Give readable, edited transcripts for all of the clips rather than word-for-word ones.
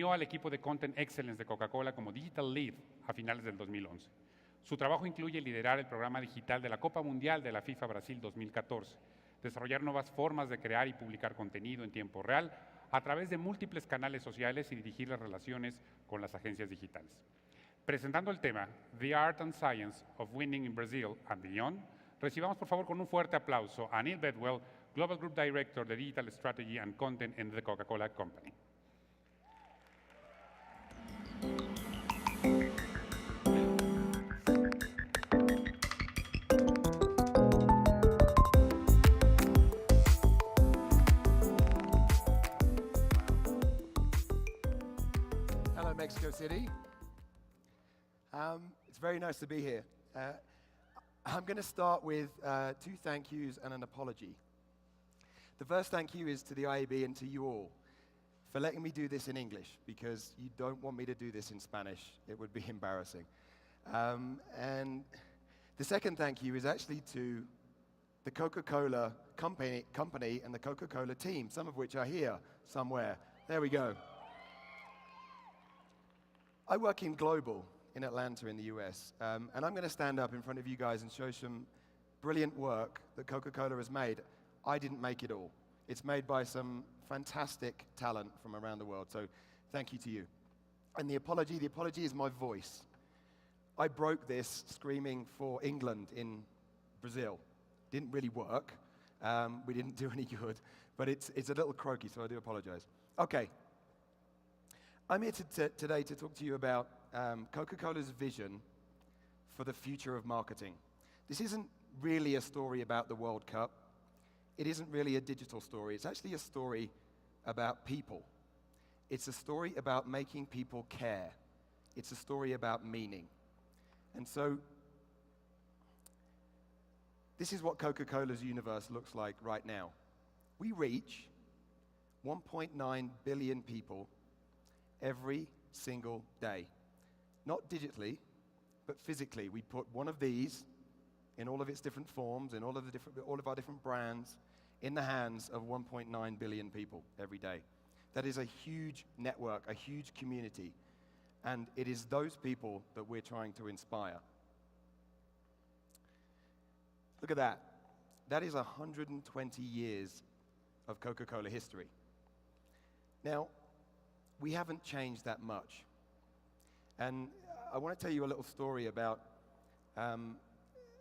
unió al equipo de Content Excellence de Coca-Cola como Digital Lead a finales del 2011. Su trabajo incluye liderar el programa digital de la Copa Mundial de la FIFA Brasil 2014, desarrollar nuevas formas de crear y publicar contenido en tiempo real a través de múltiples canales sociales y dirigir las relaciones con las agencias digitales. Presentando el tema The Art and Science of Winning in Brazil and Beyond, recibamos por favor con un fuerte aplauso a Neil Bedwell, Global Group Director de Digital Strategy and Content in the Coca-Cola Company. Hello, Mexico City. It's very nice to be here. I'm going to start with two thank yous and an apology. The first thank you is to the IAB and to you all for letting me do this in English, because you don't want me to do this in Spanish. It would be embarrassing. And the second thank you is actually to the Coca-Cola company and the Coca-Cola team, some of which are here somewhere. There we go. I work in Global in Atlanta in the US, and I'm going to stand up in front of you guys and show some brilliant work that Coca-Cola has made. I didn't make it all. It's made by some fantastic talent from around the world, so thank you to you. And the apology is my voice. I broke this screaming for England in Brazil. Didn't really work. We didn't do any good, but it's a little croaky, so I do apologize. Okay. I'm here today to talk to you about Coca-Cola's vision for the future of marketing. This isn't really a story about the World Cup. It isn't really a digital story. It's actually a story about people. It's a story about making people care. It's a story about meaning. And so, this is what Coca-Cola's universe looks like right now. We reach 1.9 billion people every single day. Not digitally, but physically. We put one of these in all of its different forms, in all of our different brands, in the hands of 1.9 billion people every day. That is a huge network, a huge community, and it is those people that we're trying to inspire. Look at that. That is 120 years of Coca-Cola history. Now, we haven't changed that much. And I want to tell you a little story about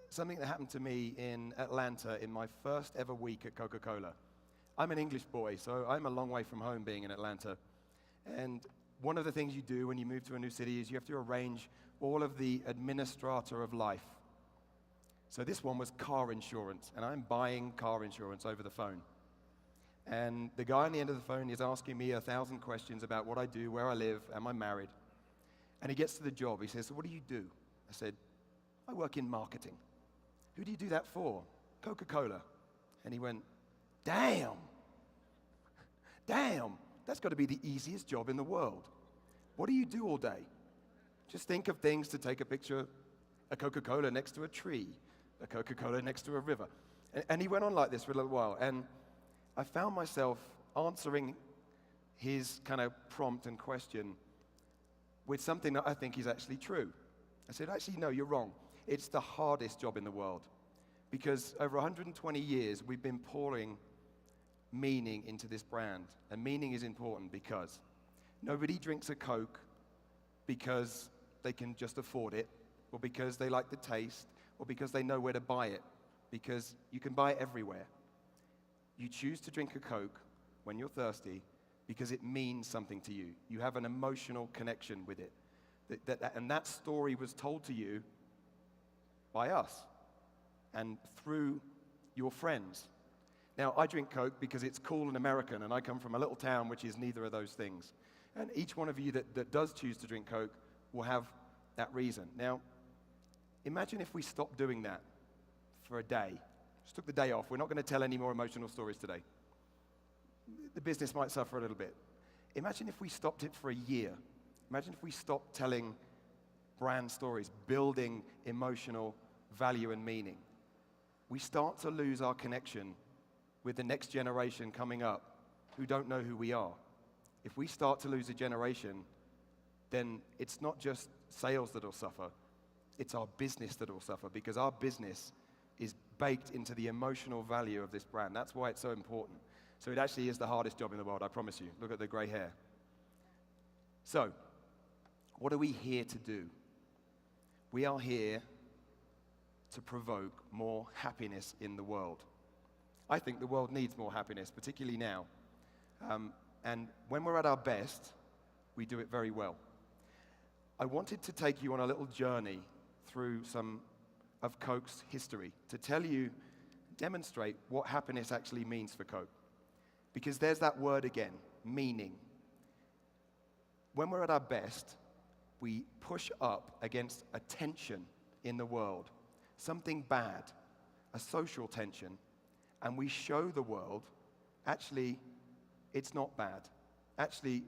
something that happened to me in Atlanta in my first ever week at Coca-Cola. I'm an English boy, so I'm a long way from home being in Atlanta. And one of the things you do when you move to a new city is you have to arrange all of the administrator of life. So this one was car insurance, and I'm buying car insurance over the phone. And the guy on the end of the phone is asking me 1,000 questions about what I do, where I live, am I married? And he gets to the job. He says, so what do you do? I said, I work in marketing. Who do you do that for? Coca-Cola. And he went, damn, that's got to be the easiest job in the world. What do you do all day? Just think of things to take a picture, a Coca-Cola next to a tree, a Coca-Cola next to a river. And he went on like this for a little while. And I found myself answering his kind of prompt and question with something that I think is actually true. I said, actually, no, you're wrong. It's the hardest job in the world, because over 120 years, we've been pouring meaning into this brand. And meaning is important because nobody drinks a Coke because they can just afford it, or because they like the taste, or because they know where to buy it, because you can buy it everywhere. You choose to drink a Coke when you're thirsty because it means something to you. You have an emotional connection with it. And that story was told to you by us and through your friends. Now, I drink Coke because it's cool and American, and I come from a little town which is neither of those things. And each one of you that does choose to drink Coke will have that reason. Now, imagine if we stopped doing that for a day. Just took the day off. We're not going to tell any more emotional stories today. The business might suffer a little bit. Imagine if we stopped it for a year. Imagine if we stopped telling brand stories, building emotional value and meaning. We start to lose our connection with the next generation coming up who don't know who we are. If we start to lose a generation, then it's not just sales that will suffer, it's our business that will suffer, because our business is baked into the emotional value of this brand. That's why it's so important. So it actually is the hardest job in the world, I promise you. Look at the gray hair. So, what are we here to do? We are here to provoke more happiness in the world. I think the world needs more happiness, particularly now. And when we're at our best, we do it very well. I wanted to take you on a little journey through some of Coke's history to tell you, demonstrate what happiness actually means for Coke. Because there's that word again, meaning. When we're at our best, we push up against a tension in the world, something bad, a social tension, and we show the world, actually, it's not bad. Actually,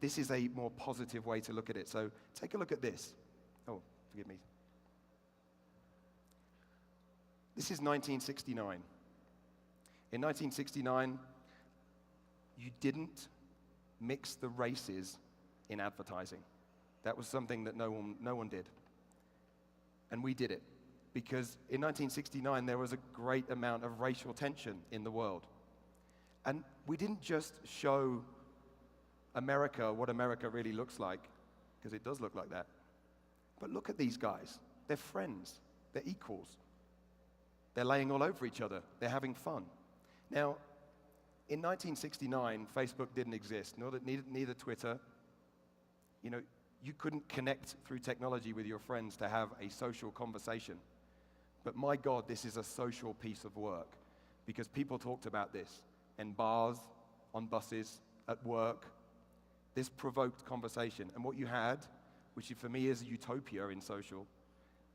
this is a more positive way to look at it. So take a look at this. Oh, forgive me. This is 1969. In 1969, you didn't mix the races in advertising. That was something that no one did. And we did it. Because in 1969, there was a great amount of racial tension in the world. And we didn't just show America what America really looks like, because it does look like that. But look at these guys. They're friends. They're equals. They're laying all over each other. They're having fun. Now, in 1969, Facebook didn't exist, neither Twitter. You know, you couldn't connect through technology with your friends to have a social conversation. But my God, this is a social piece of work, because people talked about this in bars, on buses, at work. This provoked conversation. And what you had, which for me is a utopia in social,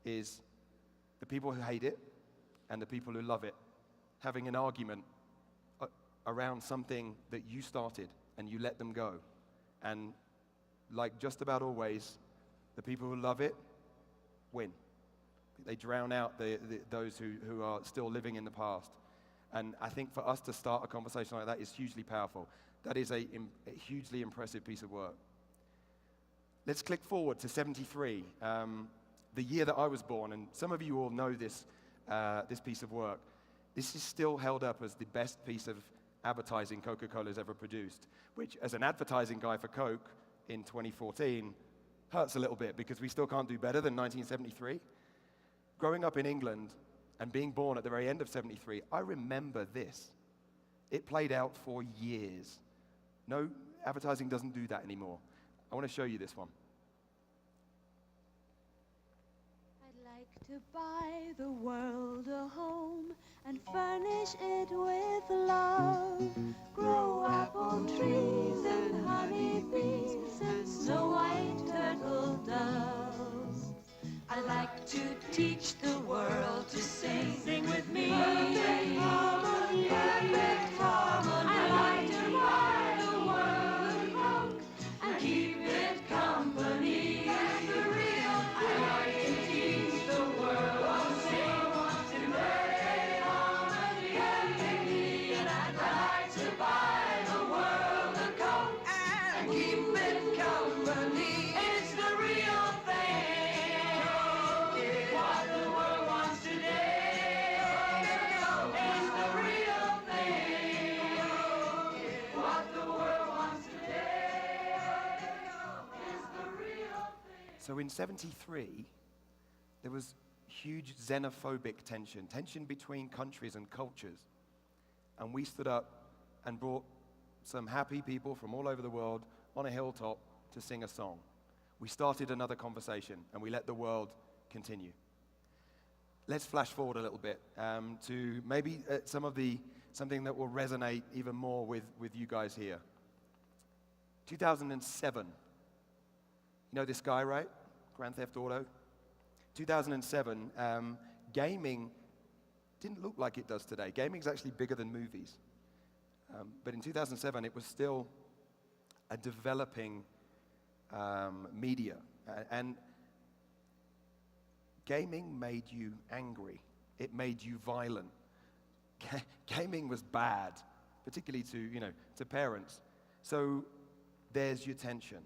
is the people who hate it and the people who love it having an argument around something that you started and you let them go. And like just about always, the people who love it win. They drown out those who are still living in the past. And I think for us to start a conversation like that is hugely powerful. That is a hugely impressive piece of work. Let's click forward to 73, the year that I was born. And some of you all know this piece of work. This is still held up as the best piece of advertising Coca-Cola's ever produced, which, as an advertising guy for Coke in 2014, hurts a little bit because we still can't do better than 1973. Growing up in England and being born at the very end of 73, I remember this. It played out for years. No, advertising doesn't do that anymore. I want to show you this one. I'd like to buy the world a home and furnish it with love. Grow apple trees and honey bees and snow white turtle doves. I'd like to teach the world to sing. Sing with me. Perfect harmony. Perfect harmony. I'd like to buy the world a Coke and keep it company. That's the real thing. I'd like to teach the world to sing. In perfect harmony. Perfectly. And I'd like to buy the world a Coke and keep it company. It's the real thing. What the world wants today is the real thing. What the world wants today is the real thing. So in 73, there was huge xenophobic tension between countries and cultures. And we stood up and brought some happy people from all over the world on a hilltop to sing a song. We started another conversation, and we let the world continue. Let's flash forward a little bit to maybe something that will resonate even more with you guys here. 2007. You know this guy, right? Grand Theft Auto. 2007, gaming didn't look like it does today. Gaming is actually bigger than movies. But in 2007, it was still a developing media. And gaming made you angry. It made you violent. Gaming was bad, particularly to parents. So there's your tension.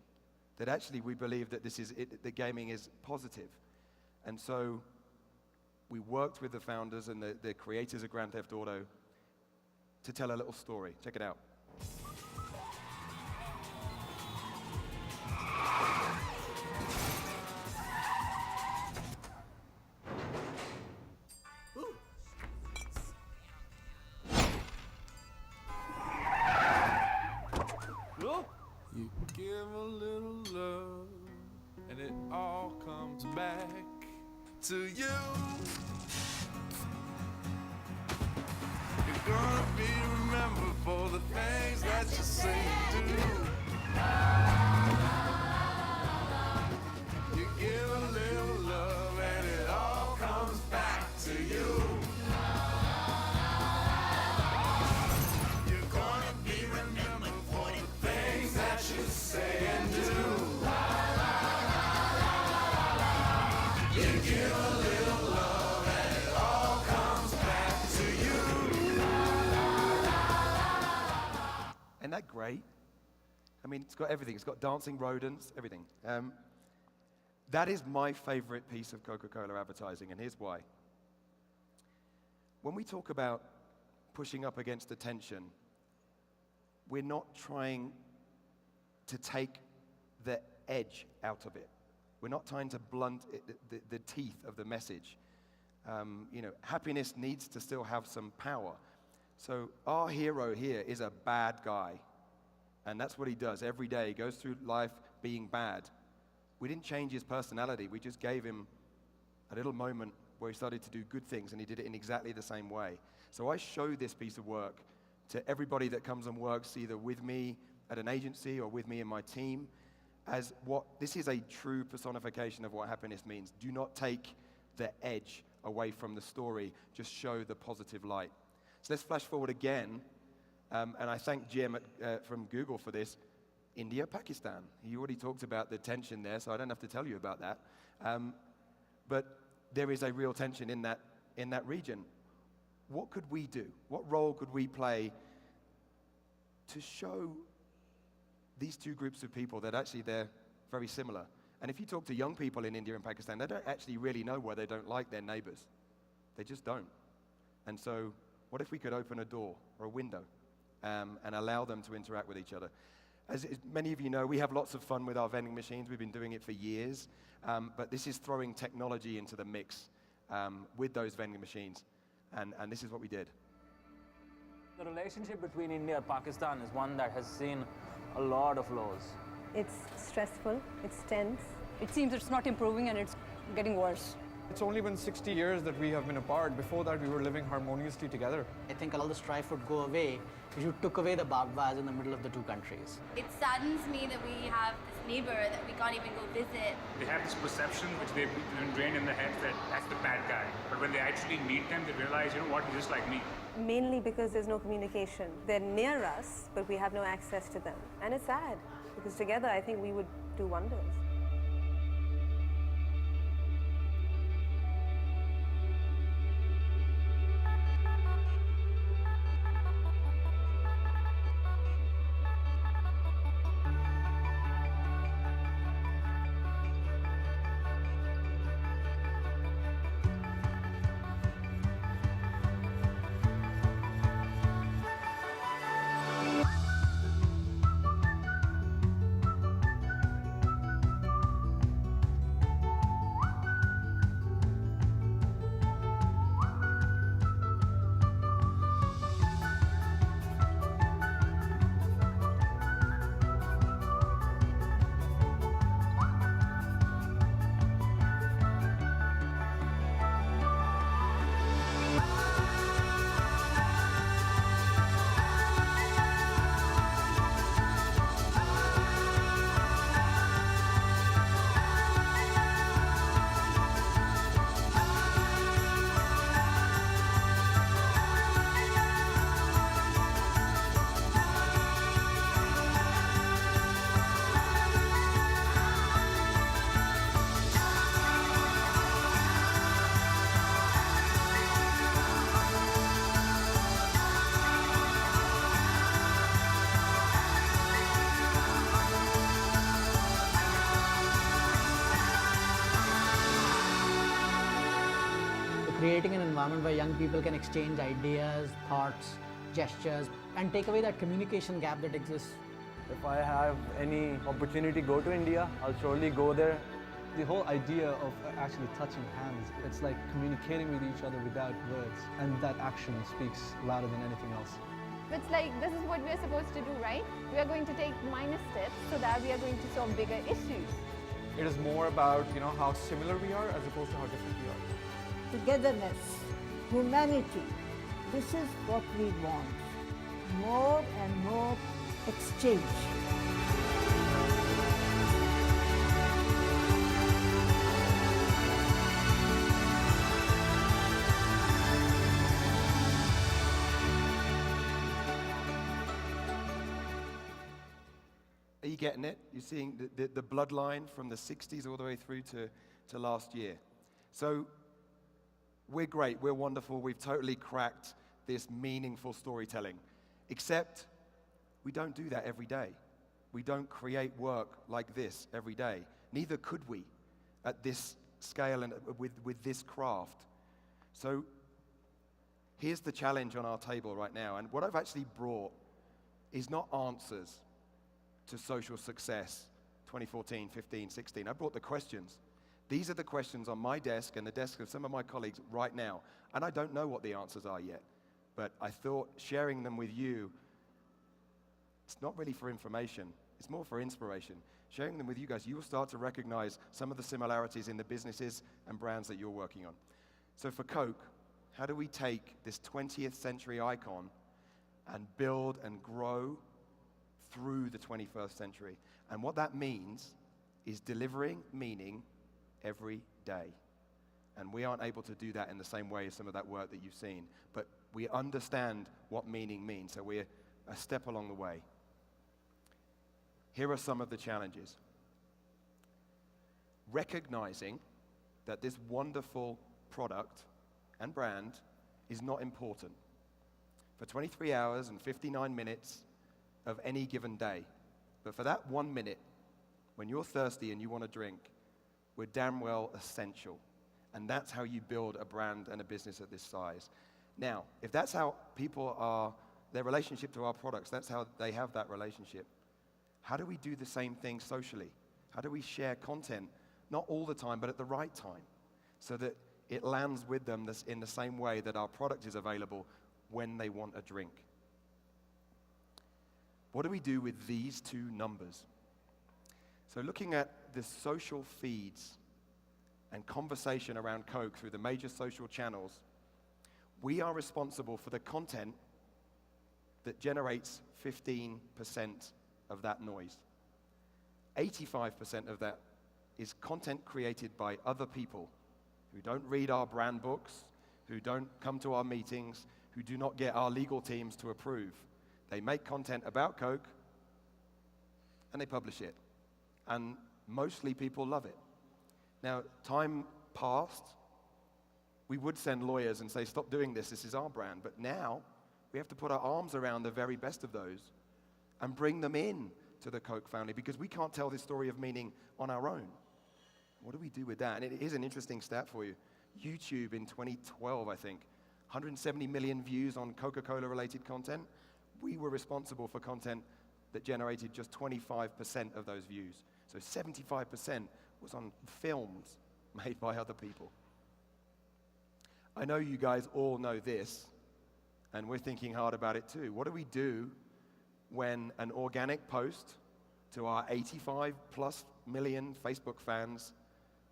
That actually we believe that that gaming is positive. And so we worked with the founders and the creators of Grand Theft Auto to tell a little story. Check it out. You give a little love, and it all comes back to you. You're gonna be remembered for the things that you say and do. You give a little love, and it all comes back to you. You're gonna be remembered for the things that you say and do. You give a little love, and it all comes back to you. Isn't that great? I mean, it's got everything. It's got dancing rodents, everything. That is my favorite piece of Coca-Cola advertising, and here's why. When we talk about pushing up against the tension, we're not trying to take the edge out of it. We're not trying to blunt the teeth of the message. Happiness needs to still have some power. So our hero here is a bad guy. And that's what he does every day. He goes through life being bad. We didn't change his personality. We just gave him a little moment where he started to do good things, and he did it in exactly the same way. So I show this piece of work to everybody that comes and works either with me at an agency or with me and my team as this is a true personification of what happiness means. Do not take the edge away from the story. Just show the positive light. So let's flash forward again. And I thank Jim from Google for this. India, Pakistan. He already talked about the tension there, so I don't have to tell you about that. But there is a real tension in that region. What could we do? What role could we play to show these two groups of people that actually they're very similar? And if you talk to young people in India and Pakistan, they don't actually really know why they don't like their neighbors. They just don't. And so what if we could open a door or a window and allow them to interact with each other? As many of you know, we have lots of fun with our vending machines. We've been doing it for years. But this is throwing technology into the mix with those vending machines. And this is what we did. The relationship between India and Pakistan is one that has seen a lot of lows. It's stressful, it's tense. It seems it's not improving and it's getting worse. It's only been 60 years that we have been apart. Before that, we were living harmoniously together. I think all the strife would go away if you took away the Bagwas in the middle of the two countries. It saddens me that we have this neighbor that we can't even go visit. They have this perception which they've ingrained in their heads that that's the bad guy. But when they actually meet them, they realize, you know what, he's just like me. Mainly because there's no communication. They're near us, but we have no access to them. And it's sad, because together I think we would do wonders. creating an environment where young people can exchange ideas, thoughts, gestures, and take away that communication gap that exists. If I have any opportunity to go to India, I'll surely go there. The whole idea of actually touching hands, it's like communicating with each other without words, and that action speaks louder than anything else. It's like, this is what we are supposed to do, right? We are going to take minor steps so that we are going to solve bigger issues. It is more about, how similar we are as opposed to how different we are. Togetherness, humanity, this is what we want. More and more exchange. Are you getting it? You're seeing the bloodline from the 60s all the way through to last year. So we're great, we're wonderful, we've totally cracked this meaningful storytelling. Except we don't do that every day. We don't create work like this every day. Neither could we at this scale and with this craft. So here's the challenge on our table right now. And what I've actually brought is not answers to social success 2014, 15, 16. I brought the questions. These are the questions on my desk and the desk of some of my colleagues right now. And I don't know what the answers are yet. But I thought sharing them with you, it's not really for information, it's more for inspiration. Sharing them with you guys, you will start to recognize some of the similarities in the businesses and brands that you're working on. So for Coke, how do we take this 20th century icon and build and grow through the 21st century? And what that means is delivering meaning every day. And we aren't able to do that in the same way as some of that work that you've seen. But we understand what meaning means, so we're a step along the way. Here are some of the challenges. Recognizing that this wonderful product and brand is not important for 23 hours and 59 minutes of any given day. But for that 1 minute, when you're thirsty and you want to drink, we're damn well essential. And that's how you build a brand and a business at this size. Now, if that's how people are, their relationship to our products, that's how they have that relationship, how do we do the same thing socially? How do we share content, not all the time, but at the right time, so that it lands with them in the same way that our product is available when they want a drink? What do we do with these two numbers? So looking at the social feeds and conversation around Coke through the major social channels, we are responsible for the content that generates 15% of that noise. 85% of that is content created by other people who don't read our brand books, who don't come to our meetings, who do not get our legal teams to approve. They make content about Coke and they publish it. And mostly people love it. Now, time past, we would send lawyers and say, stop doing this, this is our brand. But now, we have to put our arms around the very best of those and bring them in to the Coke family, because we can't tell this story of meaning on our own. What do we do with that? And it is an interesting stat for you. YouTube in 2012, I think, 170 million views on Coca-Cola related content. We were responsible for content that generated just 25% of those views. So 75% was on films made by other people. I know you guys all know this, and we're thinking hard about it too. What do we do when an organic post to our 85 plus million Facebook fans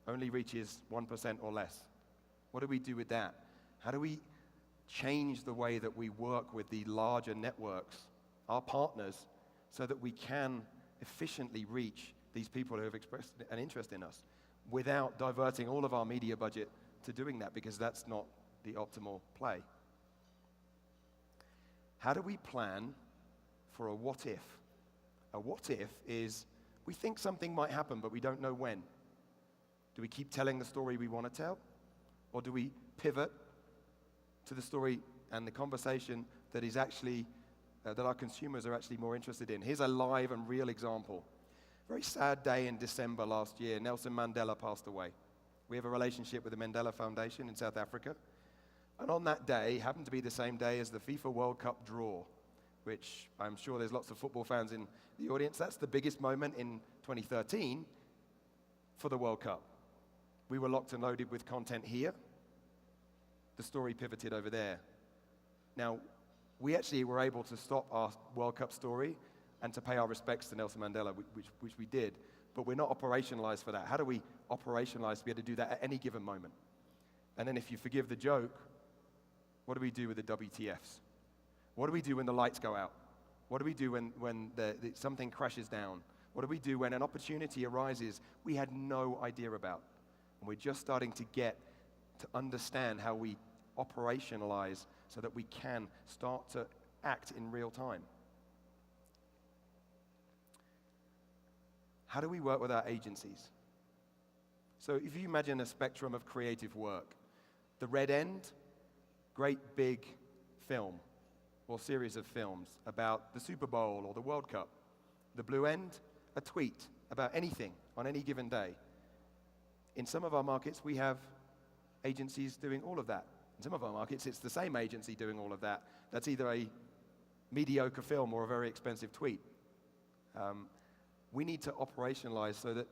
only reaches 1% or less? What do we do with that? How do we change the way that we work with the larger networks, our partners, so that we can efficiently reach these people who have expressed an interest in us without diverting all of our media budget to doing that, because that's not the optimal play? How do we plan for a what if? A what if is, we think something might happen, but we don't know when. Do we keep telling the story we want to tell? Or do we pivot to the story and the conversation that is actually, that our consumers are actually more interested in? Here's a live and real example. Very sad day in December last year. Nelson Mandela passed away. We have a relationship with the Mandela Foundation in South Africa. And on that day, happened to be the same day as the FIFA World Cup draw, which I'm sure there's lots of football fans in the audience. That's the biggest moment in 2013 for the World Cup. We were locked and loaded with content here. The story pivoted over there. Now, we actually were able to stop our World Cup story and to pay our respects to Nelson Mandela, which we did, but we're not operationalized for that. How do we operationalize to be able to do that at any given moment? And then if you forgive the joke, what do we do with the WTFs? What do we do when the lights go out? What do we do when something crashes down? What do we do when an opportunity arises we had no idea about? And we're just starting to get to understand how we operationalize so that we can start to act in real time. How do we work with our agencies? So if you imagine a spectrum of creative work, the red end, great big film or series of films about the Super Bowl or the World Cup. The blue end, a tweet about anything on any given day. In some of our markets, we have agencies doing all of that. In some of our markets, it's the same agency doing all of that. That's either a mediocre film or a very expensive tweet. We need to operationalize so that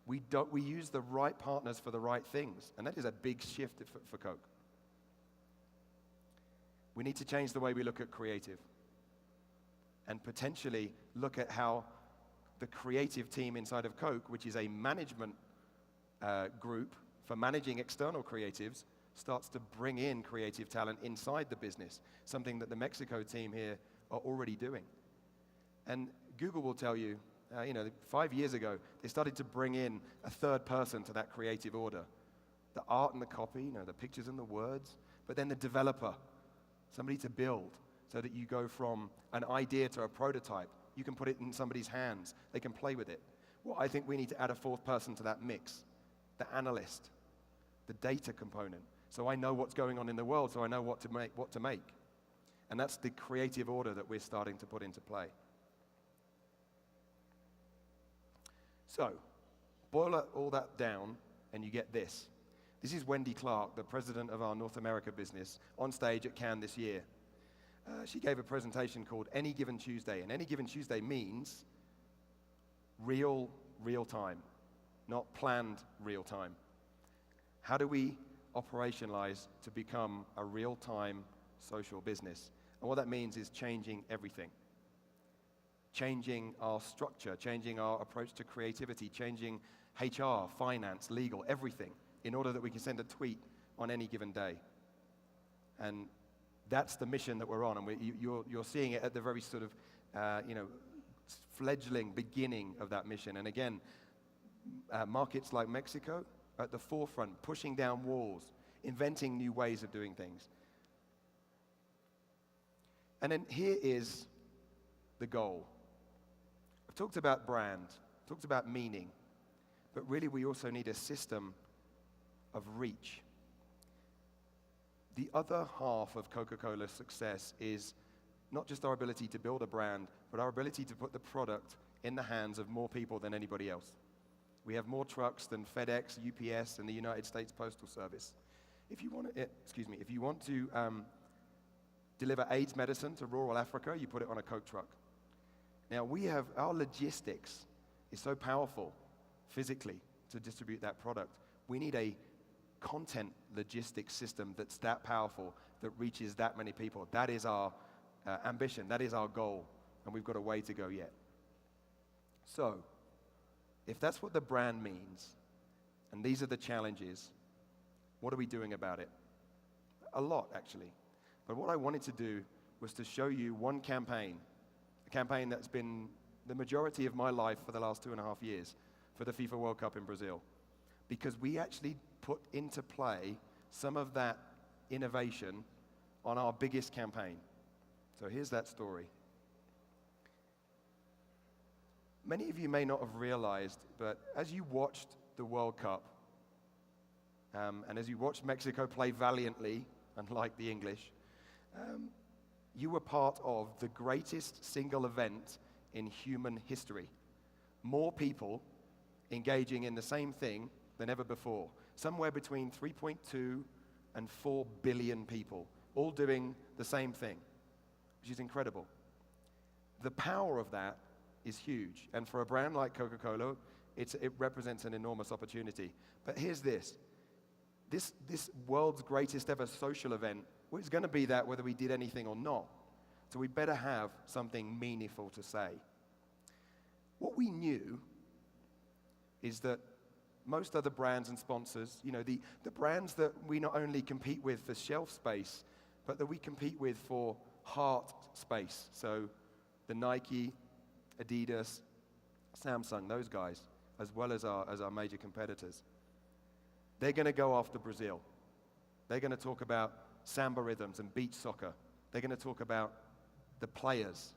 we use the right partners for the right things. And that is a big shift for Coke. We need to change the way we look at creative and potentially look at how the creative team inside of Coke, which is a management group for managing external creatives, starts to bring in creative talent inside the business, something that the Mexico team here are already doing. And Google will tell you, 5 years ago, they started to bring in a third person to that creative order. The art and the copy, the pictures and the words, but then the developer, somebody to build so that you go from an idea to a prototype. You can put it in somebody's hands. They can play with it. Well, I think we need to add a fourth person to that mix, the analyst, the data component. So I know what's going on in the world, so I know what to make. And that's the creative order that we're starting to put into play. So, boil all that down, and you get this. This is Wendy Clark, the president of our North America business, on stage at Cannes this year. She gave a presentation called Any Given Tuesday, and Any Given Tuesday means real time, not planned real time. How do we operationalize to become a real-time social business? And what that means is changing everything. Changing our structure, changing our approach to creativity, changing HR, finance, legal, everything, in order that we can send a tweet on any given day. And that's the mission that we're on, and you're seeing it at the very sort of, fledgling beginning of that mission. And again, markets like Mexico are at the forefront, pushing down walls, inventing new ways of doing things. And then here is the goal. I've talked about brand, talked about meaning, but really we also need a system of reach. The other half of Coca-Cola's success is not just our ability to build a brand, but our ability to put the product in the hands of more people than anybody else. We have more trucks than FedEx, UPS, and the United States Postal Service. If you want to deliver AIDS medicine to rural Africa, you put it on a Coke truck. Now our logistics is so powerful physically to distribute that product. We need a content logistics system that's that powerful, that reaches that many people. That is our ambition, that is our goal, and we've got a way to go yet. So, if that's what the brand means, and these are the challenges, what are we doing about it? A lot, actually. But what I wanted to do was to show you one campaign, a campaign that's been the majority of my life for the last 2.5 years for the FIFA World Cup in Brazil. Because we actually put into play some of that innovation on our biggest campaign. So here's that story. Many of you may not have realized, but as you watched the World Cup, and as you watched Mexico play valiantly, unlike the English, you were part of the greatest single event in human history. More people engaging in the same thing than ever before. Somewhere between 3.2 4 billion people, all doing the same thing, which is incredible. The power of that is huge, and for a brand like Coca-Cola, it represents an enormous opportunity. But here's this world's greatest ever social event, well, it's going to be that whether we did anything or not. So we better have something meaningful to say. What we knew is that most other brands and sponsors, you know, the brands that we not only compete with for shelf space, but that we compete with for heart space. So the Nike, Adidas, Samsung, those guys, as well as our major competitors, they're going to go after Brazil. They're going to talk about samba rhythms and beach soccer. They're going to talk about the players.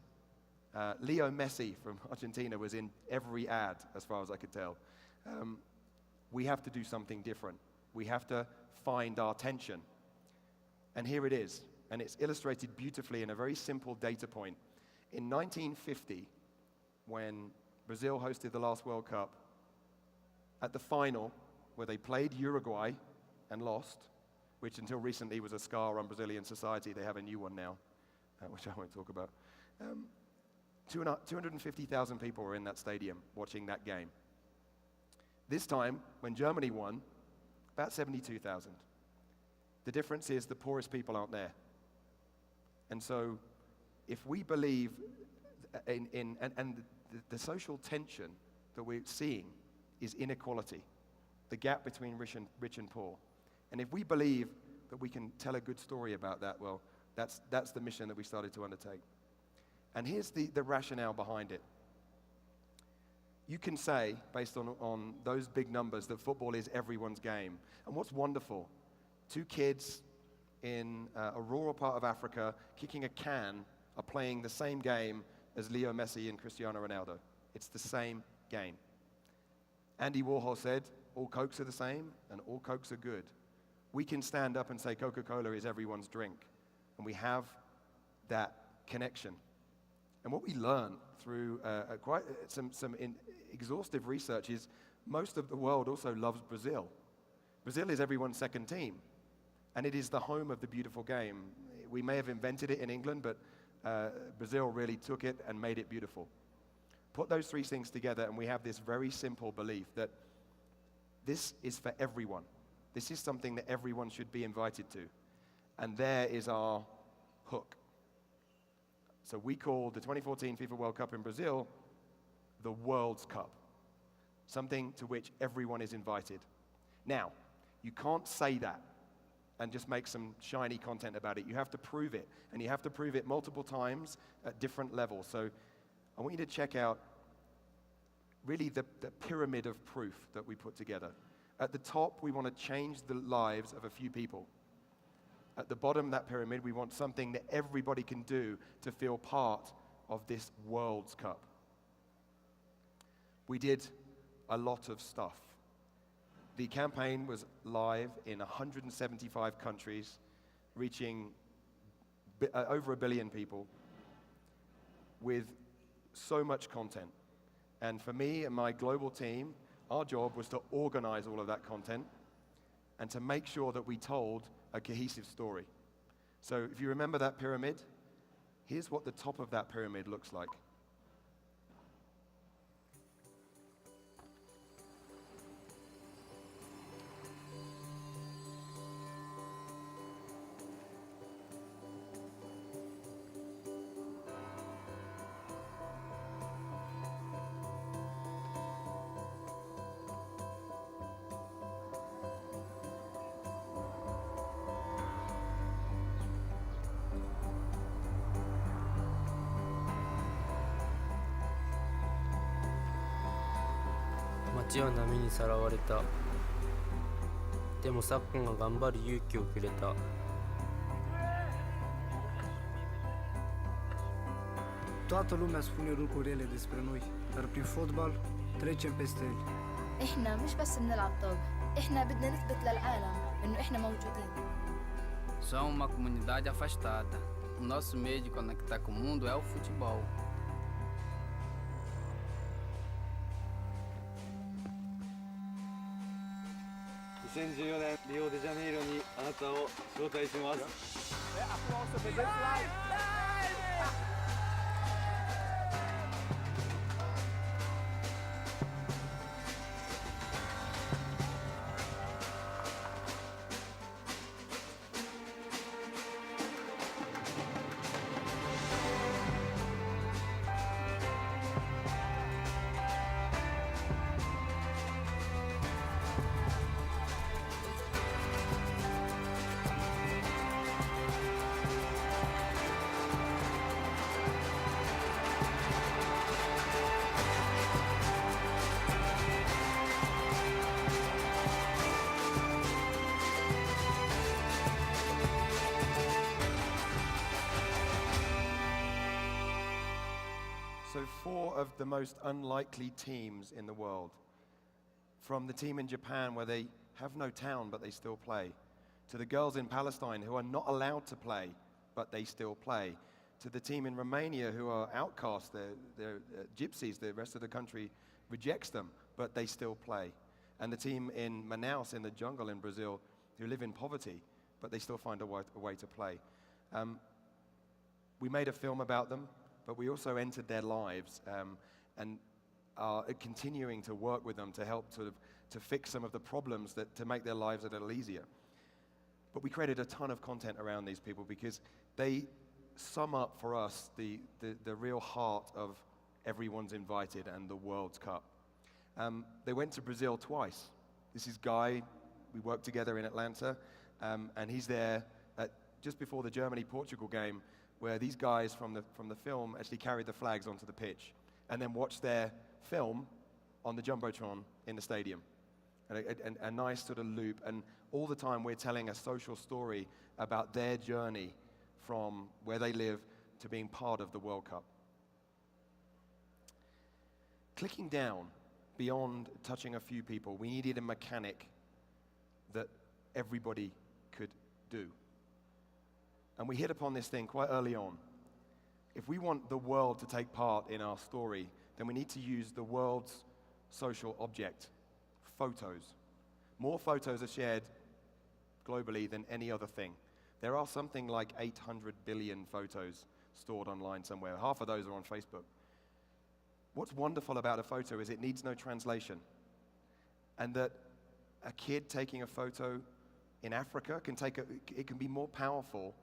Leo Messi from Argentina was in every ad, as far as I could tell. We have to do something different. We have to find our tension. And here it is. And it's illustrated beautifully in a very simple data point. In 1950, when Brazil hosted the last World Cup, at the final, where they played Uruguay and lost, which until recently was a scar on Brazilian society, they have a new one now, which I won't talk about. 250,000 people were in that stadium watching that game. This time, when Germany won, about 72,000. The difference is the poorest people aren't there. And so, if we believe the social tension that we're seeing is inequality, the gap between rich and poor. And if we believe that we can tell a good story about that, well, that's the mission that we started to undertake. And here's the rationale behind it. You can say, based on those big numbers, that football is everyone's game. And what's wonderful, 2 kids in a rural part of Africa kicking a can are playing the same game as Leo Messi and Cristiano Ronaldo. It's the same game. Andy Warhol said, all Cokes are the same and all Cokes are good. We can stand up and say Coca-Cola is everyone's drink. And we have that connection. And what we learn through quite some exhaustive research is most of the world also loves Brazil. Brazil is everyone's second team. And it is the home of the beautiful game. We may have invented it in England, but Brazil really took it and made it beautiful. Put those 3 things together and we have this very simple belief that this is for everyone. This is something that everyone should be invited to. And there is our hook. So we call the 2014 FIFA World Cup in Brazil the World's Cup, something to which everyone is invited. Now, you can't say that and just make some shiny content about it. You have to prove it, and you have to prove it multiple times at different levels. So I want you to check out really the pyramid of proof that we put together. At the top, we want to change the lives of a few people. At the bottom of that pyramid, we want something that everybody can do to feel part of this World's Cup. We did a lot of stuff. The campaign was live in 175 countries, reaching over 1 billion people with so much content. And for me and my global team, our job was to organize all of that content and to make sure that we told a cohesive story. So if you remember that pyramid, here's what the top of that pyramid looks like.街は波にさらわれた。でも昨今が頑張る勇気をくれた。Toată lumea spune lucruri rele despre noi, dar prin fotbal trecem peste ele. إحنا مش بس بنلعب طابة، إحنا بدنا نثبت للعالم إنه إحنا موجودين. Somos uma comunidade afastada. O nosso meio de conectar com o mundo é o futebol. 2014年リオデジャネイロにあなたを招待します So 4 of the most unlikely teams in the world, from the team in Japan where they have no town but they still play, to the girls in Palestine who are not allowed to play but they still play, to the team in Romania who are outcasts, they're gypsies, the rest of the country rejects them but they still play, and the team in Manaus in the jungle in Brazil who live in poverty but they still find a way to play. We made a film about them, but we also entered their lives and are continuing to work with them to help to fix some of the problems to make their lives a little easier. But we created a ton of content around these people because they sum up for us the real heart of everyone's invited and the World Cup. They went to Brazil twice. This is Guy, we worked together in Atlanta, and he's there just before the Germany-Portugal game, where these guys from the film actually carried the flags onto the pitch and then watched their film on the Jumbotron in the stadium. And a nice sort of loop, and all the time we're telling a social story about their journey from where they live to being part of the World Cup. Clicking down, beyond touching a few people, we needed a mechanic that everybody could do. And we hit upon this thing quite early on. If we want the world to take part in our story, then we need to use the world's social object, photos. More photos are shared globally than any other thing. There are something like 800 billion photos stored online somewhere. Half of those are on Facebook. What's wonderful about a photo is it needs no translation. And that a kid taking a photo in Africa it can be more powerful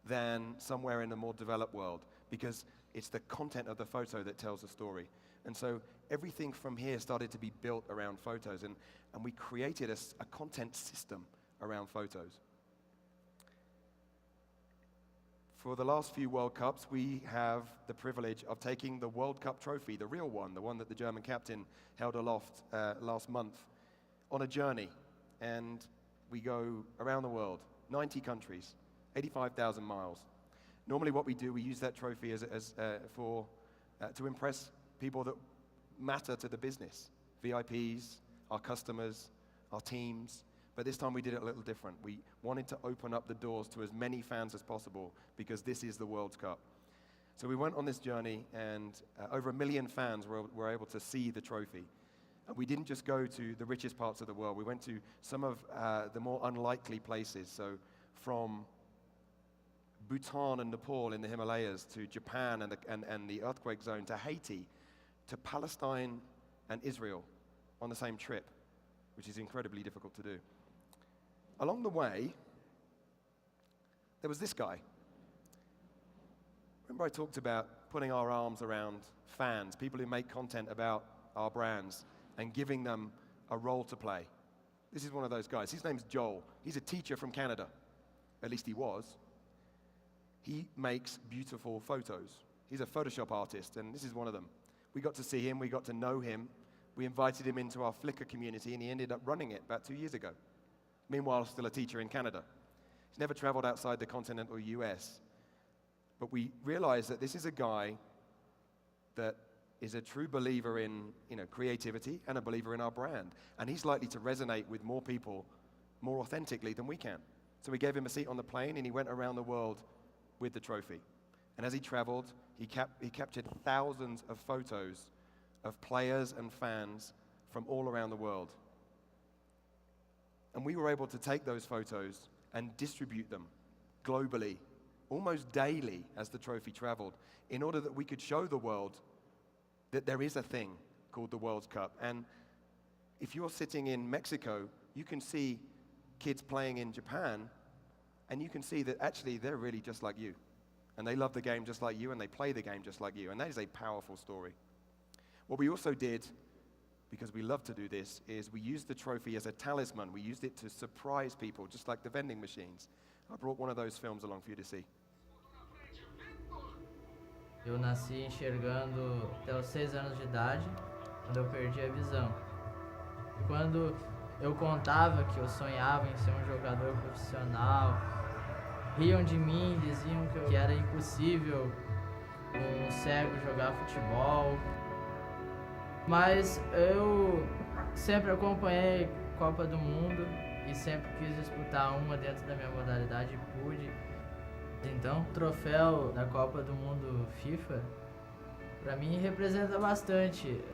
than somewhere in a more developed world, because it's the content of the photo that tells the story. And so everything from here started to be built around photos, and we created a content system around photos. For the last few World Cups, we have the privilege of taking the World Cup trophy, the real one, the one that the German captain held aloft last month, on a journey. And we go around the world, 90 countries, 85,000 miles. Normally what we do, we use that trophy to impress people that matter to the business, VIPs, our customers, our teams. But this time we did it a little different. We wanted to open up the doors to as many fans as possible because this is the World Cup. So we went on this journey, and over 1 million fans were able to see the trophy. And we didn't just go to the richest parts of the world. We went to some of the more unlikely places. So from Bhutan and Nepal in the Himalayas to Japan and the earthquake zone to Haiti to Palestine and Israel on the same trip, which is incredibly difficult to do. Along the way, there was this guy. Remember I talked about putting our arms around fans, people who make content about our brands and giving them a role to play. This is one of those guys. His name's Joel. He's a teacher from Canada. At least he was. He makes beautiful photos. He's a Photoshop artist, and this is one of them. We got to see him, we got to know him. We invited him into our Flickr community, and he ended up running it about 2 years ago. Meanwhile, still a teacher in Canada. He's never traveled outside the continental US. But we realized that this is a guy that is a true believer in creativity and a believer in our brand. And he's likely to resonate with more people more authentically than we can. So we gave him a seat on the plane, and he went around the world with the trophy. And as he traveled, he captured thousands of photos of players and fans from all around the world. And we were able to take those photos and distribute them globally, almost daily as the trophy traveled, in order that we could show the world that there is a thing called the World Cup. And if you're sitting in Mexico, you can see kids playing in Japan, and you can see that actually they're really just like you. And they love the game just like you, and they play the game just like you. And that is a powerful story. What we also did, because we love to do this, is we used the trophy as a talisman. We used it to surprise people, just like the vending machines. I brought one of those films along for you to see. Eu nasci enxergando até os 6 anos de idade, quando eu perdi a visão. Quando eu contava que eu sonhava em ser um jogador profissional, riam de mim, diziam que era impossível um cego jogar futebol. Mas eu sempre acompanhei Copa do Mundo e sempre quis disputar uma dentro da minha modalidade e pude. Então, o troféu da Copa do Mundo FIFA, para mim, representa bastante.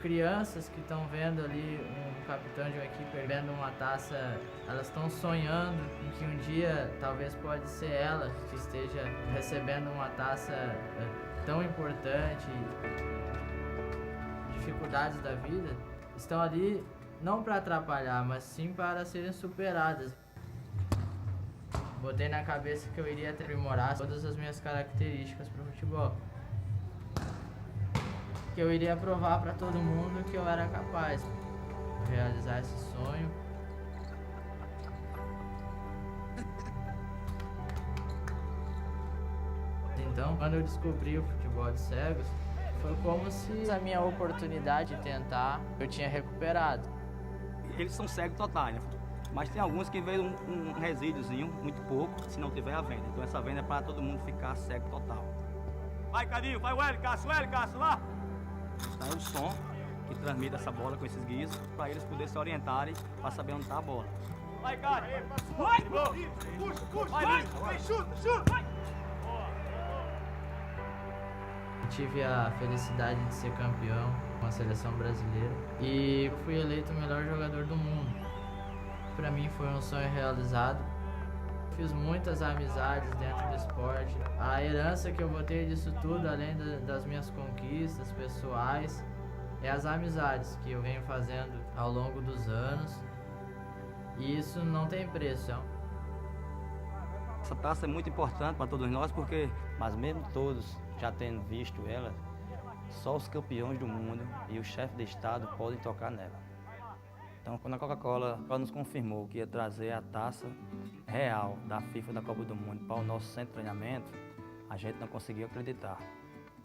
Crianças que estão vendo ali um capitão de uma equipe perdendo uma taça, elas estão sonhando em que um dia talvez pode ser ela que esteja recebendo uma taça tão importante. Dificuldades da vida estão ali não para atrapalhar, mas sim para serem superadas. Botei na cabeça que eu iria aprimorar todas as minhas características para o futebol. Que eu iria provar para todo mundo que eu era capaz de realizar esse sonho. Então, quando eu descobri o futebol de cegos, foi como se a minha oportunidade de tentar eu tinha recuperado. Eles são cegos totais, né? Mas tem alguns que veem um resíduozinho, muito pouco, se não tiver a venda. Então essa venda é para todo mundo ficar cego total. Vai, Cadinho, vai o Hélio Cássio lá! Então é o som que transmite essa bola com esses guias para eles poderem se orientarem para saber onde está a bola. Vai, Cássio! Vai! Puxa! Vai, chuta! Vai! Tive a felicidade de ser campeão com a seleção brasileira e fui eleito o melhor jogador do mundo. Para mim foi um sonho realizado. Fiz muitas amizades dentro do esporte. A herança que eu vou ter disso tudo, além das minhas conquistas pessoais, é as amizades que eu venho fazendo ao longo dos anos. E isso não tem preço. Essa taça é muito importante para todos nós porque, mas mesmo todos já tendo visto ela, só os campeões do mundo e o chefe de estado podem tocar nela. Então, quando a Coca-Cola nos confirmou que ia trazer a taça real da FIFA da Copa do Mundo para o nosso centro de treinamento, a gente não conseguiu acreditar.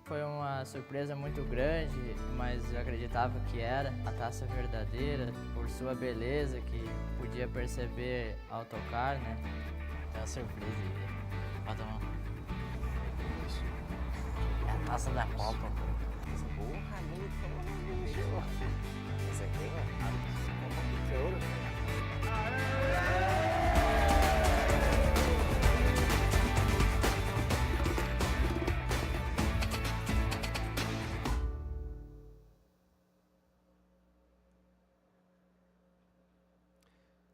Foi uma surpresa muito grande, mas eu acreditava que era a taça verdadeira, por sua beleza, que podia perceber ao tocar, né? Então, a surpresa aí. Bota a mão. É a taça da Copa. Porra, bicho. Esse aqui, mano.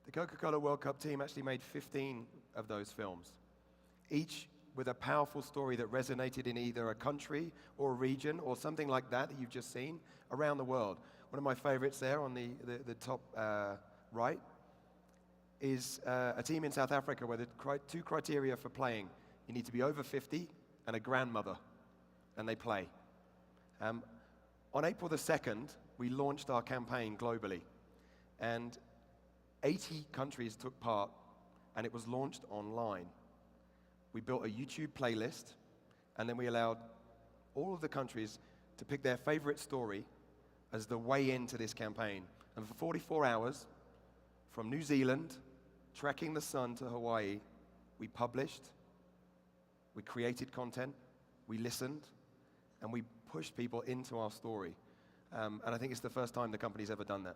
The Coca-Cola World Cup team actually made 15 of those films, each with a powerful story that resonated in either a country or a region or something like that you've just seen around the world. One of my favorites there on the top right is a team in South Africa where the two criteria for playing, you need to be over 50 and a grandmother, and they play. On April the 2nd, we launched our campaign globally, and 80 countries took part, and it was launched online. We built a YouTube playlist, and then we allowed all of the countries to pick their favorite story as the way into this campaign. And for 44 hours, from New Zealand, tracking the sun to Hawaii, we published, we created content, we listened, and we pushed people into our story. And I think it's the first time the company's ever done that.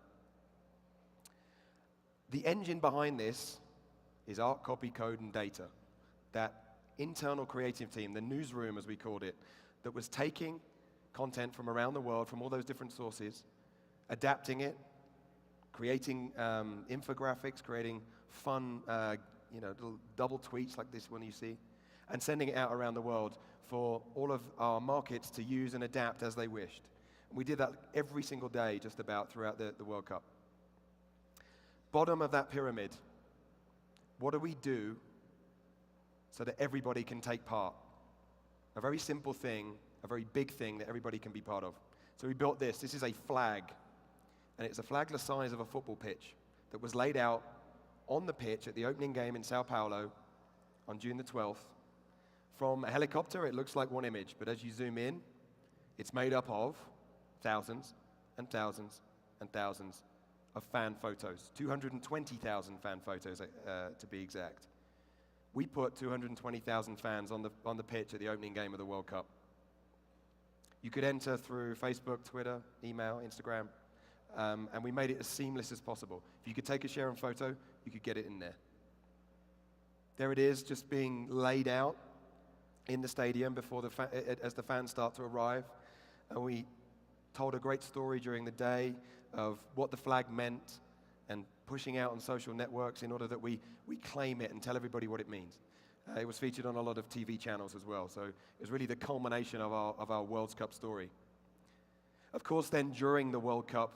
The engine behind this is art, copy, code, and data. That internal creative team, the newsroom as we called it, that was taking content from around the world, from all those different sources, adapting it, creating infographics, creating fun, little double tweets like this one you see, and sending it out around the world for all of our markets to use and adapt as they wished. And we did that every single day, just about, throughout the World Cup. Bottom of that pyramid, what do we do so that everybody can take part? A very simple thing, a very big thing that everybody can be part of. So we built this. This is a flag, and it's a flag the size of a football pitch that was laid out on the pitch at the opening game in Sao Paulo on June the 12th. From a helicopter, it looks like one image, but as you zoom in, it's made up of thousands and thousands and thousands of fan photos, 220,000 fan photos to be exact. We put 220,000 fans on the pitch at the opening game of the World Cup. You could enter through Facebook, Twitter, email, Instagram, and we made it as seamless as possible. If you could take a share and photo, you could get it in there. There it is, just being laid out in the stadium before as the fans start to arrive. And we told a great story during the day of what the flag meant and pushing out on social networks in order that we claim it and tell everybody what it means. It was featured on a lot of TV channels as well, so it was really the culmination of our World Cup story. Of course, then during the World Cup,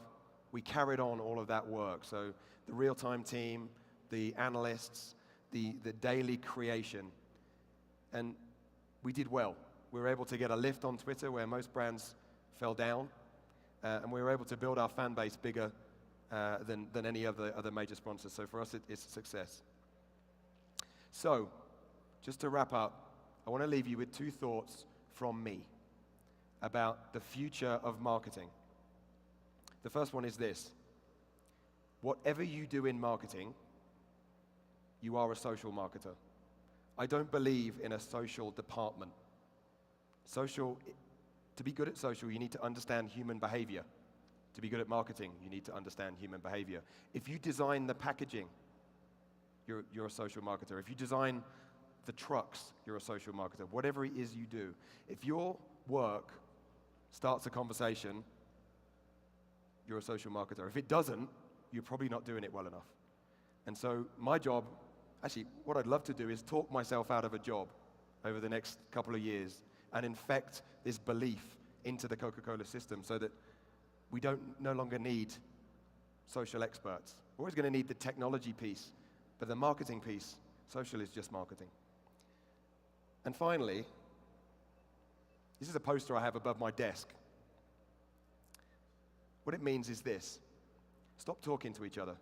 we carried on all of that work. So the real-time team, the analysts, the daily creation, and we did well. We were able to get a lift on Twitter where most brands fell down, and we were able to build our fan base bigger than any other major sponsors. So for us, it's a success. So, just to wrap up, I want to leave you with two thoughts from me about the future of marketing. The first one is this: whatever you do in marketing, you are a social marketer. I don't believe in a social department. To be good at social, you need to understand human behavior. To be good at marketing, you need to understand human behavior. If you design the packaging, you're a social marketer. If you design the trucks, you're a social marketer. Whatever it is you do, if your work starts a conversation, you're a social marketer. If it doesn't, you're probably not doing it well enough. And so my job, actually, what I'd love to do is talk myself out of a job over the next couple of years and infect this belief into the Coca-Cola system so that we no longer need social experts. We're always going to need the technology piece, but the marketing piece, social is just marketing. And finally, this is a poster I have above my desk. What it means is this: stop talking to each other.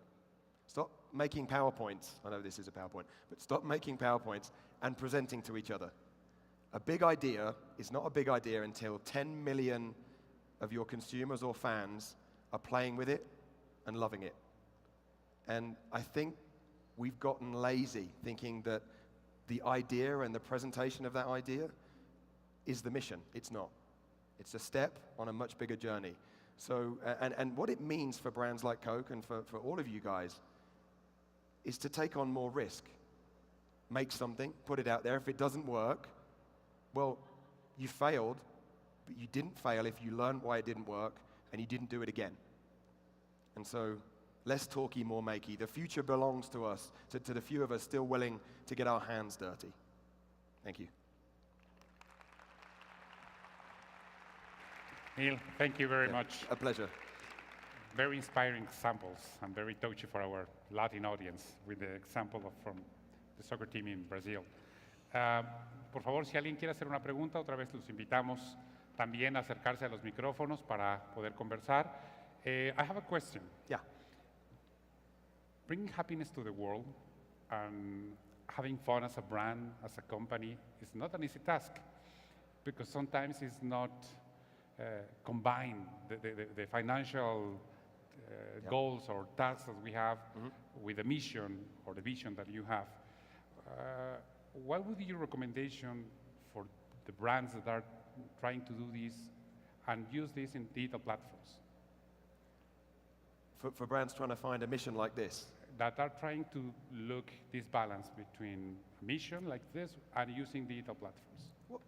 Stop making PowerPoints. I know this is a PowerPoint, but stop making PowerPoints and presenting to each other. A big idea is not a big idea until 10 million of your consumers or fans are playing with it and loving it. And I think we've gotten lazy thinking that the idea and the presentation of that idea is the mission. It's not. It's a step on a much bigger journey. So, and what it means for brands like Coke and for all of you guys is to take on more risk. Make something, put it out there. If it doesn't work, well, you failed, but you didn't fail if you learned why it didn't work and you didn't do it again. And so, less talky, more makey. The future belongs to us, to the few of us still willing to get our hands dirty. Thank you. Neil, thank you very much. A pleasure. Very inspiring examples and very touchy for our Latin audience with the example from the soccer team in Brazil. Por favor, si alguien quiere hacer una pregunta, otra vez los invitamos también a acercarse a los micrófonos para poder conversar. I have a question. Yeah. Bringing happiness to the world and having fun as a brand, as a company, is not an easy task because sometimes it's not combine the financial goals or tasks that we have with the mission or the vision that you have. What would be your recommendation for the brands that are trying to do this and use this in digital platforms? For brands trying to find a mission like this? That are trying to look this balance between a mission like this and using digital platforms. Well,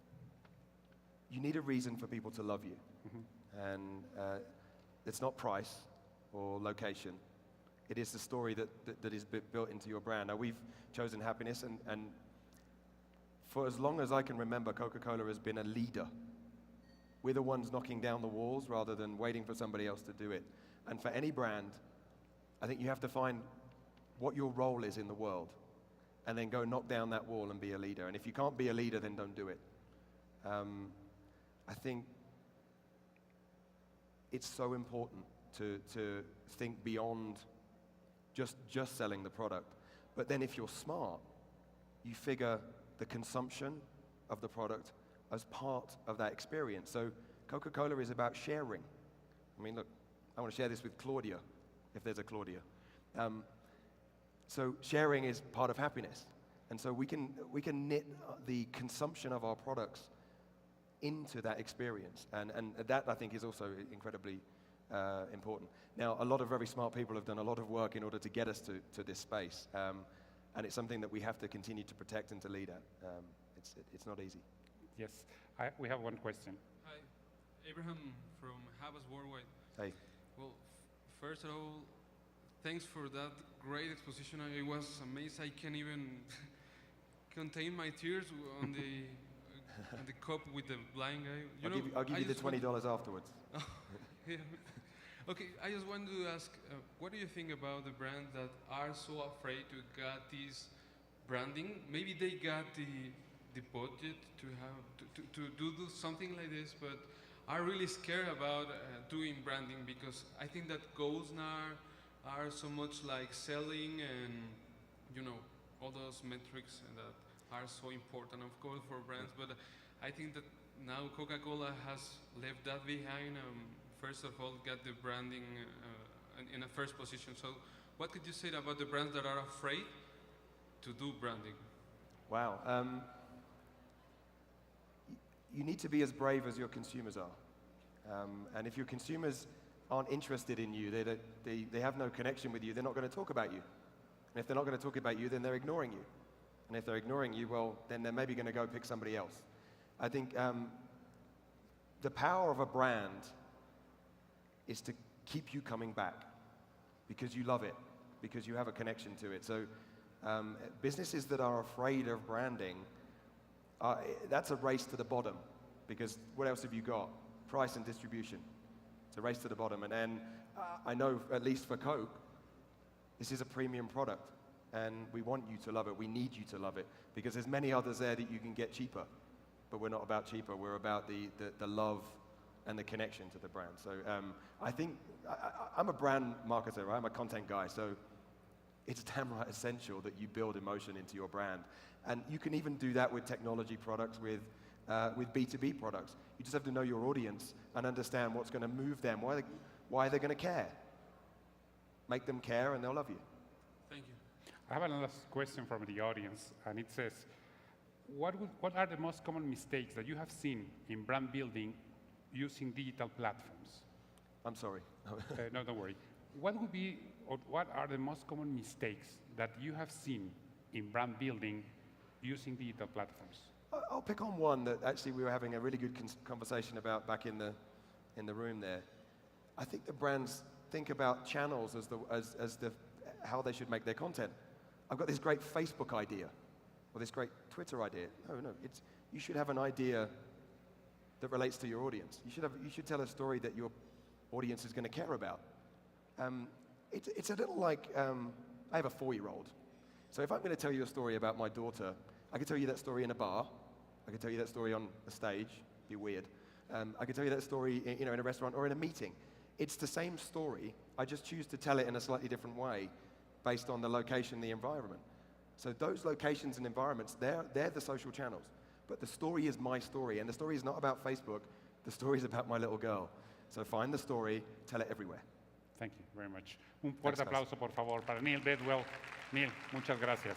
you need a reason for people to love you. And it's not price or location. It is the story that is built into your brand. Now, we've chosen happiness, and for as long as I can remember, Coca-Cola has been a leader. We're the ones knocking down the walls rather than waiting for somebody else to do it. And for any brand, I think you have to find what your role is in the world and then go knock down that wall and be a leader. And if you can't be a leader, then don't do it. I think it's so important to think beyond just selling the product. But then if you're smart, you figure the consumption of the product as part of that experience. So Coca-Cola is about sharing. I mean, look, I want to share this with Claudia, if there's a Claudia. So sharing is part of happiness. And so we can knit the consumption of our products into that experience. And that, I think, is also incredibly important. Now, a lot of very smart people have done a lot of work in order to get us to this space. And it's something that we have to continue to protect and to lead at. It's not easy. Yes, we have one question. Hi, Abraham from Havas Worldwide. Hey. Well, first of all, thanks for that great exposition. I was amazed. I can't even contain my tears on the cup with the blind guy. I'll give you the $20 afterwards. Yeah. Okay, I just want to ask, what do you think about the brands that are so afraid to get this branding? Maybe they got the budget to do something like this, but are really scared about doing branding, because I think that goals now are so much like selling and, you know, all those metrics that are so important, of course, for brands. But I think that now Coca-Cola has left that behind. First of all, got the branding in a first position. So what could you say about the brands that are afraid to do branding? Wow. You need to be as brave as your consumers are. And if your consumers aren't interested in you, they have no connection with you, they're not going to talk about you. And if they're not going to talk about you, then they're ignoring you. And if they're ignoring you, well, then they're maybe going to go pick somebody else. I think the power of a brand is to keep you coming back because you love it, because you have a connection to it. So businesses that are afraid of branding, that's a race to the bottom, because what else have you got? Price and distribution. It's a race to the bottom. And I know, at least for Coke, this is a premium product, and we want you to love it. We need you to love it, because there's many others there that you can get cheaper. But we're not about cheaper. We're about the love and the connection to the brand. So I think I'm a brand marketer, right? I'm a content guy. So it's damn right essential that you build emotion into your brand. And you can even do that with technology products, with B2B products. You just have to know your audience and understand what's going to move them, why they're going to care. Make them care and they'll love you. Thank you. I have another question from the audience, and it says, what are the most common mistakes that you have seen in brand building using digital platforms? I'm sorry. No, don't worry. What are the most common mistakes that you have seen in brand building using digital platforms? I'll pick on one that actually we were having a really good conversation about back in the room there. I think the brands think about channels as how they should make their content. I've got this great Facebook idea, or this great Twitter idea. No, you should have an idea that relates to your audience. You should tell a story that your audience is going to care about. It's a little like, I have a 4-year-old. So if I'm going to tell you a story about my daughter, I can tell you that story in a bar. I can tell you that story on a stage. Be weird. I can tell you that story in a restaurant or in a meeting. It's the same story. I just choose to tell it in a slightly different way based on the location, the environment. So those locations and environments, they're the social channels. But the story is my story, and the story is not about Facebook. The story is about my little girl. So find the story, tell it everywhere. Thank you very much. Un fuerte aplauso, por favor, para Neil Bedwell. Neil, muchas gracias.